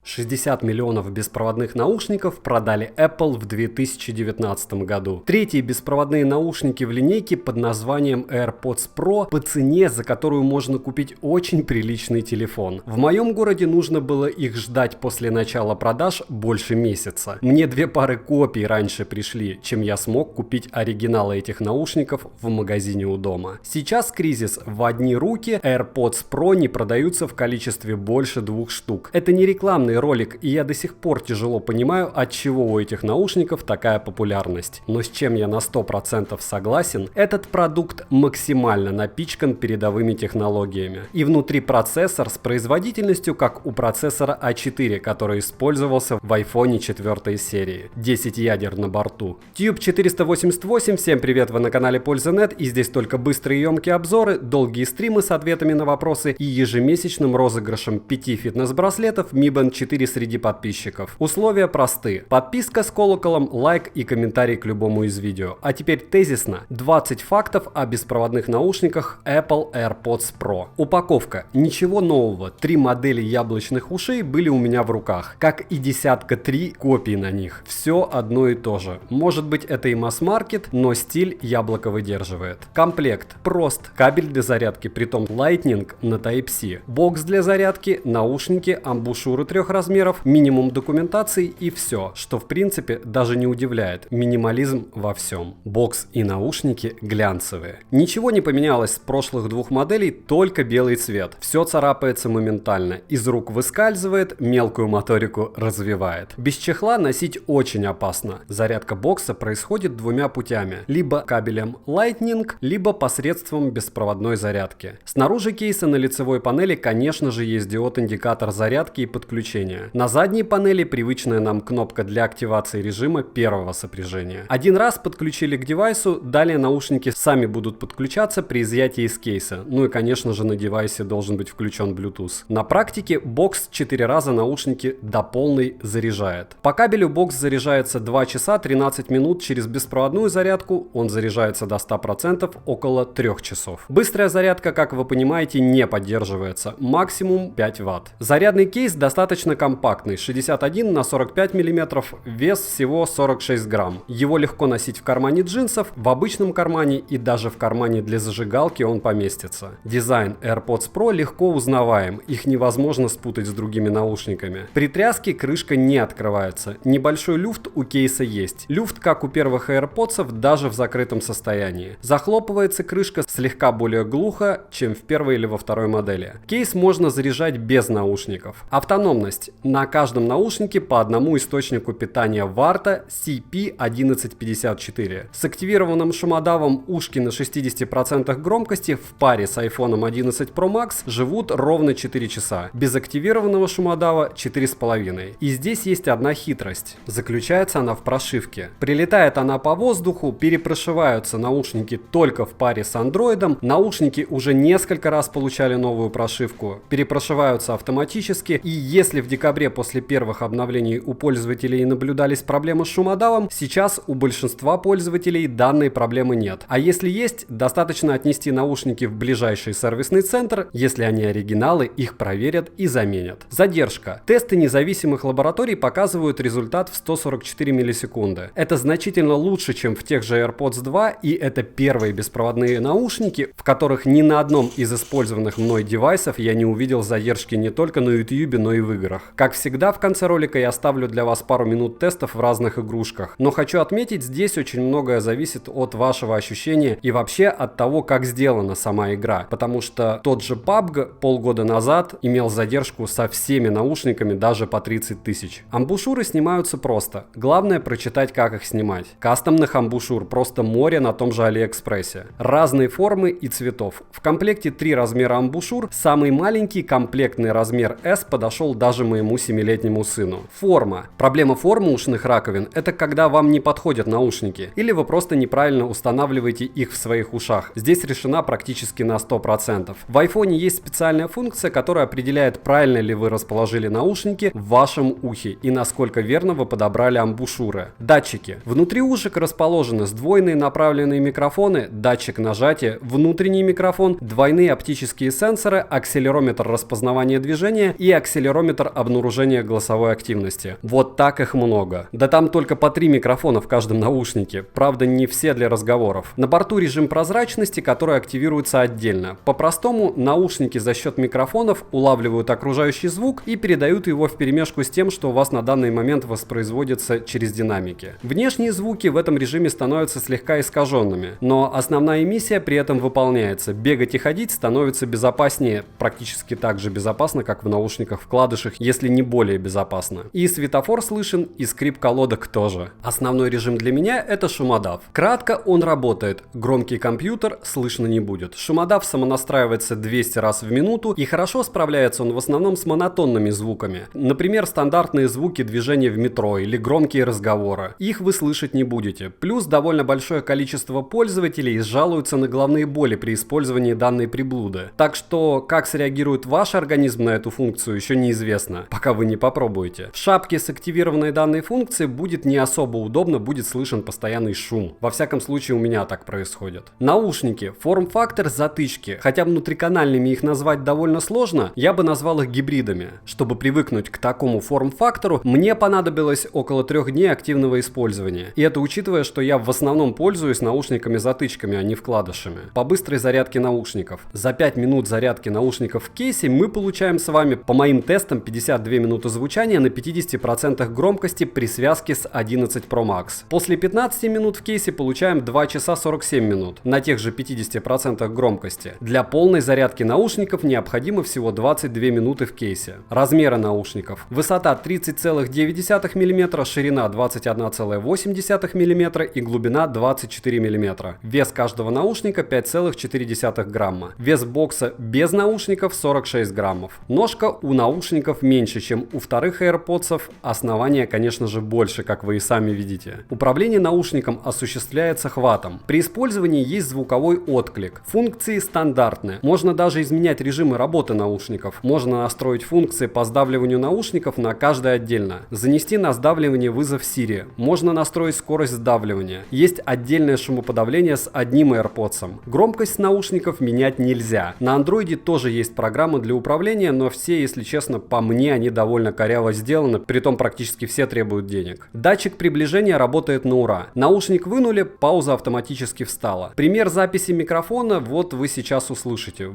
60 миллионов беспроводных наушников продали Apple в 2019 году. Третьи беспроводные наушники в линейке под названием AirPods Pro по цене, за которую можно купить очень приличный телефон. В моем городе нужно было их ждать после начала продаж больше месяца. Мне 2 пары копий раньше пришли, чем я смог купить оригиналы этих наушников в магазине у дома. Сейчас кризис в одни руки, AirPods Pro не продаются в количестве больше 2 штук. Это не рекламный ролик, и я до сих пор тяжело понимаю, от чего у этих наушников такая популярность. Но с чем я на 100% согласен, этот продукт максимально напичкан передовыми технологиями. И внутри процессор с производительностью, как у процессора A4, который использовался в iPhone 4 серии. 10 ядер на борту. Tube 488, всем привет, вы на канале Польза.нет, и здесь только быстрые и емкие обзоры, долгие стримы с ответами на вопросы и ежемесячным розыгрышем 5 фитнес-браслетов Mi Band 4 среди подписчиков. Условия просты. Подписка с колоколом, лайк и комментарий к любому из видео. А теперь тезисно. 20 фактов о беспроводных наушниках Apple AirPods Pro. Упаковка. Ничего нового. 3 модели яблочных ушей были у меня в руках. Как и 3 копий на них. Все одно и то же. Может быть, это и масс-маркет, но стиль яблоко выдерживает. Комплект. Прост. Кабель для зарядки, притом Lightning на Type-C. Бокс для зарядки, наушники, амбушюры 3 размеров, минимум документации и все, что в принципе даже не удивляет. Минимализм во всем. Бокс и наушники глянцевые. Ничего не поменялось с прошлых 2 моделей, только белый цвет. Все царапается моментально, из рук выскальзывает, мелкую моторику развивает. Без чехла носить очень опасно. Зарядка бокса происходит 2 путями. Либо кабелем Lightning, либо посредством беспроводной зарядки. Снаружи кейса на лицевой панели, конечно же, есть диод-индикатор зарядки и подключения. На задней панели привычная нам кнопка для активации режима первого сопряжения. Один раз подключили к девайсу, далее наушники сами будут подключаться при изъятии из кейса. Ну и конечно же на девайсе должен быть включен Bluetooth. На практике бокс 4 раза наушники до полной заряжает. По кабелю бокс заряжается 2 часа 13 минут, через беспроводную зарядку он заряжается до 100% около 3 часов. Быстрая зарядка, как вы понимаете, не поддерживается, максимум 5 Вт. Зарядный кейс достаточно компактный, 61 на 45 мм, вес всего 46 грамм. Его легко носить в кармане джинсов, в обычном кармане и даже в кармане для зажигалки он поместится. Дизайн AirPods Pro легко узнаваем, их невозможно спутать с другими наушниками. При тряске крышка не открывается, небольшой люфт у кейса есть. Люфт, как у первых AirPods, даже в закрытом состоянии. Захлопывается крышка слегка более глухо, чем в первой или во второй модели. Кейс можно заряжать без наушников. Автономность. На каждом наушнике по одному источнику питания Warta CP1154. С активированным шумодавом ушки на 60% громкости в паре с iPhone 11 Pro Max живут ровно 4 часа. Без активированного шумодава 4,5. И здесь есть одна хитрость. Заключается она в прошивке. Прилетает она по воздуху, перепрошиваются наушники только в паре с Android. Наушники уже несколько раз получали новую прошивку. Перепрошиваются автоматически, и если в декабре после первых обновлений у пользователей наблюдались проблемы с шумодавом, сейчас у большинства пользователей данной проблемы нет. А если есть, достаточно отнести наушники в ближайший сервисный центр, если они оригиналы, их проверят и заменят. Задержка. Тесты независимых лабораторий показывают результат в 144 миллисекунды. Это значительно лучше, чем в тех же AirPods 2, и это первые беспроводные наушники, в которых ни на одном из использованных мной девайсов я не увидел задержки не только на YouTube, но и в играх. Как всегда, в конце ролика я оставлю для вас пару минут тестов в разных игрушках. Но хочу отметить, здесь очень многое зависит от вашего ощущения и вообще от того, как сделана сама игра. Потому что тот же PUBG полгода назад имел задержку со всеми наушниками даже по 30 тысяч. Амбушюры снимаются просто. Главное прочитать, как их снимать. Кастомных амбушюр просто море на том же Алиэкспрессе. Разные формы и цветов. В комплекте 3 размера амбушюр. Самый маленький комплектный размер S подошел даже моему 7-летнему сыну. Форма. Проблема формы ушных раковин — это когда вам не подходят наушники, или вы просто неправильно устанавливаете их в своих ушах. Здесь решена практически на 100%. В iPhone есть специальная функция, которая определяет, правильно ли вы расположили наушники в вашем ухе и насколько верно вы подобрали амбушюры. Датчики. Внутри ушек расположены сдвоенные направленные микрофоны, датчик нажатия, внутренний микрофон, двойные оптические сенсоры, акселерометр распознавания движения и акселерометр обнаружения голосовой активности. Вот так их много. Да там только по 3 микрофона в каждом наушнике. Правда, не все для разговоров. На борту режим прозрачности, который активируется отдельно. По-простому, наушники за счет микрофонов улавливают окружающий звук и передают его вперемешку с тем, что у вас на данный момент воспроизводится через динамики. Внешние звуки в этом режиме становятся слегка искаженными, но основная миссия при этом выполняется. Бегать и ходить становится безопаснее, практически так же безопасно, как в наушниках-вкладышах, если не более безопасно. И светофор слышен, и скрип колодок тоже. Основной режим для меня — это шумодав. Кратко, он работает. Громкий компьютер слышно не будет. Шумодав самонастраивается 200 раз в минуту, и хорошо справляется он в основном с монотонными звуками. Например, стандартные звуки движения в метро или громкие разговоры. Их вы слышать не будете. Плюс довольно большое количество пользователей жалуются на головные боли при использовании данной приблуды. Так что, как среагирует ваш организм на эту функцию, еще неизвестно, пока вы не попробуете. В шапке с активированной данной функцией будет не особо удобно, будет слышен постоянный шум. Во всяком случае, у меня так происходит. Наушники. Форм-фактор затычки. Хотя внутриканальными их назвать довольно сложно, я бы назвал их гибридами. Чтобы привыкнуть к такому форм-фактору, мне понадобилось около 3 дней активного использования. И это учитывая, что я в основном пользуюсь наушниками-затычками, а не вкладышами. По быстрой зарядке наушников. За 5 минут зарядки наушников в кейсе мы получаем с вами, по моим тестам, 52 минуты звучания на 50% громкости при связке с 11 Pro Max. После 15 минут в кейсе получаем 2 часа 47 минут на тех же 50% громкости. Для полной зарядки наушников необходимо всего 22 минуты в кейсе. Размеры наушников. Высота 30,9 мм, ширина 21,8 мм и глубина 24 мм. Вес каждого наушника 5,4 грамма. Вес бокса без наушников 46 граммов. Ножка у наушников меньше, чем у вторых AirPods. Основание, конечно же, больше, как вы и сами видите. Управление наушником осуществляется хватом. При использовании есть звуковой отклик. Функции стандартные. Можно даже изменять режимы работы наушников. Можно настроить функции по сдавливанию наушников на каждый отдельно. Занести на сдавливание вызов Siri. Можно настроить скорость сдавливания. Есть отдельное шумоподавление с одним AirPods. Громкость наушников менять нельзя. На Android тоже есть программы для управления, но все, если честно, по мне они довольно коряво сделаны, притом практически все требуют денег. Датчик приближения работает на ура. Наушник вынули, пауза автоматически встала. Пример записи микрофона вот вы сейчас услышите.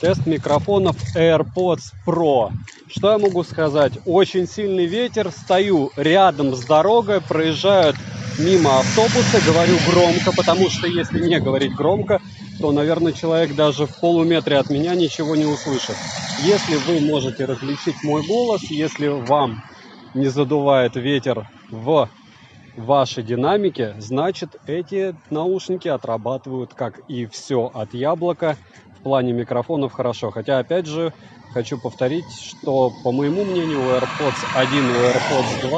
Тест микрофонов AirPods Pro. Что я могу сказать? Очень сильный ветер, стою рядом с дорогой, проезжают мимо автобуса, говорю громко, потому что если не говорить громко, то, наверное, человек даже в полуметре от меня ничего не услышит. Если вы можете различить мой голос, если вам не задувает ветер в вашей динамике, значит, эти наушники отрабатывают, как и все от яблока, в плане микрофонов хорошо. Хотя, опять же, хочу повторить, что, по моему мнению, у AirPods 1 и AirPods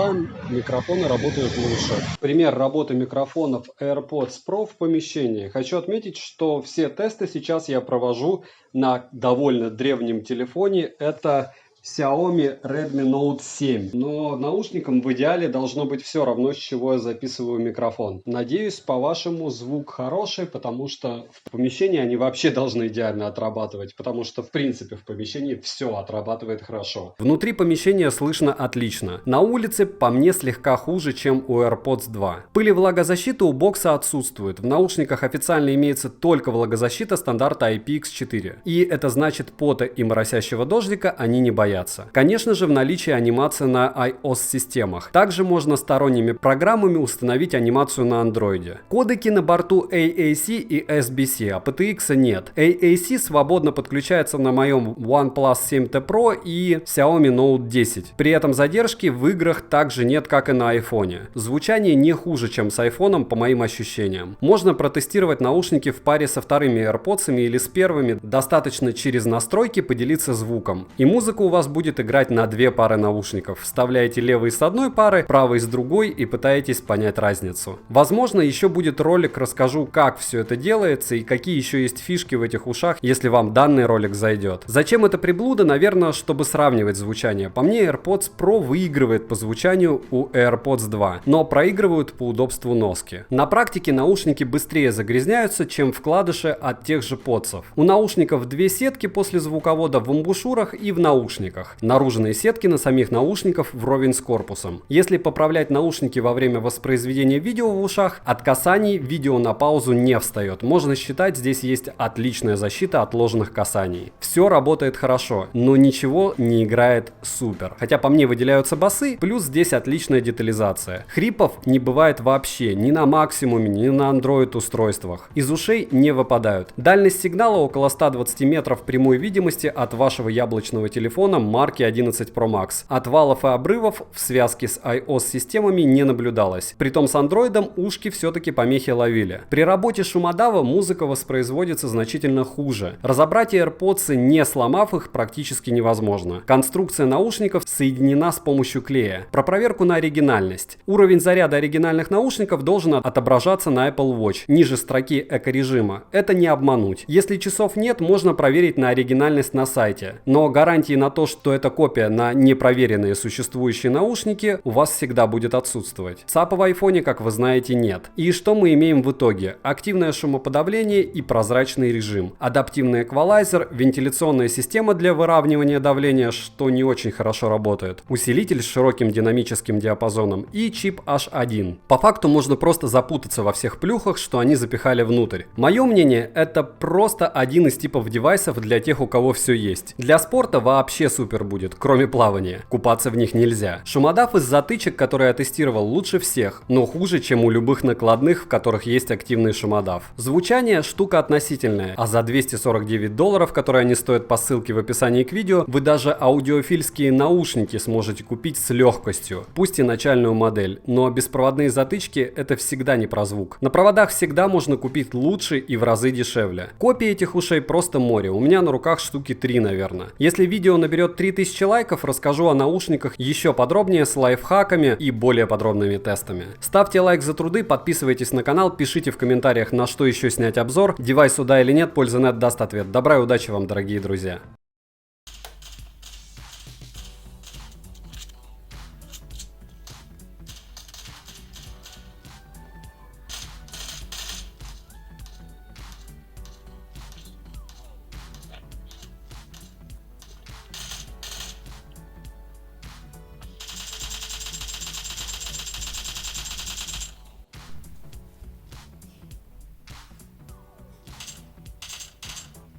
2 микрофоны работают лучше. Пример работы микрофонов AirPods Pro в помещении. Хочу отметить, что все тесты сейчас я провожу на довольно древнем телефоне. Это Xiaomi Redmi Note 7. Но наушникам в идеале должно быть все равно, с чего я записываю микрофон. Надеюсь, по-вашему, звук хороший, потому что в помещении они вообще должны идеально отрабатывать, потому что, в принципе, в помещении все отрабатывает хорошо. Внутри помещения слышно отлично. На улице, по мне, слегка хуже, чем у AirPods 2. Пыль и влагозащита у бокса отсутствует. В наушниках официально имеется только влагозащита стандарта IPX4. И это значит, пота и моросящего дождика они не боятся. Конечно же, в наличии анимации на iOS-системах. Также можно сторонними программами установить анимацию на Android. Кодеки на борту AAC и SBC, а PTX нет. AAC свободно подключается на моем OnePlus 7T Pro и Xiaomi Note 10. При этом задержки в играх также нет, как и на iPhone. Звучание не хуже, чем с iPhone, по моим ощущениям. Можно протестировать наушники в паре со вторыми AirPods или с первыми. Достаточно через настройки поделиться звуком. И музыка у вас будет играть на 2 пары наушников. Вставляете левый с одной пары, правый с другой и пытаетесь понять разницу. Возможно, еще будет ролик, расскажу, как все это делается и какие еще есть фишки в этих ушах, если вам данный ролик зайдет. Зачем эта приблуда? Наверное, чтобы сравнивать звучание. По мне, AirPods Pro выигрывает по звучанию у AirPods 2, но проигрывают по удобству носки. На практике наушники быстрее загрязняются, чем вкладыши от тех же подсов. У наушников 2 сетки после звуковода в амбушюрах и в наушниках. наушниках. Наружные сетки на самих наушниках вровень с корпусом. Если поправлять наушники во время воспроизведения видео в ушах, от касаний видео на паузу не встает. Можно считать, здесь есть отличная защита от ложных касаний. Все работает хорошо, но ничего не играет супер. Хотя по мне выделяются басы, плюс здесь отличная детализация. Хрипов не бывает вообще ни на максимуме, ни на Android устройствах. Из ушей не выпадают. Дальность сигнала около 120 метров прямой видимости от вашего яблочного телефона марки 11 Pro Max. Отвалов и обрывов в связке с iOS-системами не наблюдалось. Притом с Android ушки все-таки помехи ловили. При работе шумодава музыка воспроизводится значительно хуже. Разобрать AirPods, не сломав их, практически невозможно. Конструкция наушников соединена с помощью клея. Про проверку на оригинальность. Уровень заряда оригинальных наушников должен отображаться на Apple Watch, ниже строки эко-режима. Это не обмануть. Если часов нет, можно проверить на оригинальность на сайте. Но гарантии на то, что это копия на непроверенные существующие наушники, у вас всегда будет отсутствовать. САПа в айфоне, как вы знаете, нет. И что мы имеем в итоге? Активное шумоподавление и прозрачный режим. Адаптивный эквалайзер, вентиляционная система для выравнивания давления, что не очень хорошо работает. Усилитель с широким динамическим диапазоном и чип H1. По факту можно просто запутаться во всех плюхах, что они запихали внутрь. Мое мнение, это просто один из типов девайсов для тех, у кого все есть. Для спорта вообще супер будет, кроме плавания. Купаться в них нельзя. Шумодав из затычек, который я тестировал, лучше всех, но хуже, чем у любых накладных, в которых есть активный шумодав. Звучание штука относительная, а за $249, которые они стоят по ссылке в описании к видео, вы даже аудиофильские наушники сможете купить с легкостью. Пусть и начальную модель, но беспроводные затычки это всегда не про звук. На проводах всегда можно купить лучше и в разы дешевле. Копии этих ушей просто море, у меня на руках штуки 3, наверное. Если видео наберет 3000 лайков, расскажу о наушниках еще подробнее с лайфхаками и более подробными тестами. Ставьте лайк за труды, подписывайтесь на канал, пишите в комментариях, на что еще снять обзор, девайс сюда или нет, Польза.нет даст ответ. Добра и удачи вам, дорогие друзья!